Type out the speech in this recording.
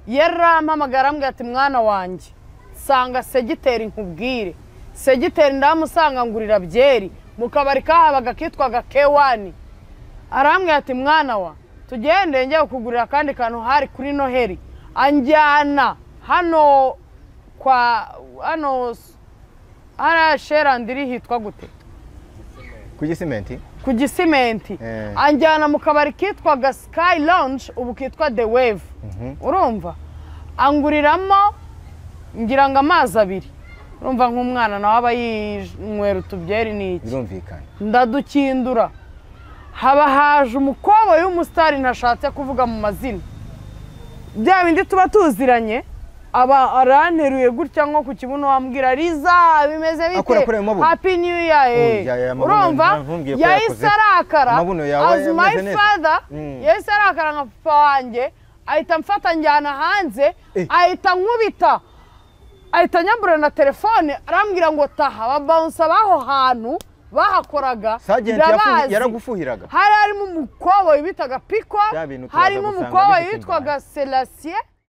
yarampamagara ambwira ati mwana wanjye sanga segiteri nkubwire segiteri ndamusanga ngurira byeri mu kabari kahabaga kitwaga K1 arambwira ati mwana wa tugende njye kugurira kandi kantu hari kuri Noheri anjyana hano kwa ara sherandiri hitwa gute ku gisimenti anjyana mu kabari kitwaga Sky Lounge ubu kitwa The Wave urumva anguriramo ngira ngo amazi abiri urumva nk'umwana nawe aba yinywera utubyeri n'iki birumvikana ndadukindura haba haje umukobo y'umusitari ntashatse kuvuga mu mazina bya bindi tuba tuziranye aba aranteruye gutya nko ku kibuno wambwira Riza bimeze bite Happy New Year urumva yahise arakara as my father yahise arakara nka papa wanjye ahita mfata njyana hanze ahita nkubita ahita nyambura na telefone arambwira ngo taha babounce abaho hantu bahakoraga yaragufuhiraga hari harimo umukobo bitaga Pico harimo umukobo yitwaga Selassie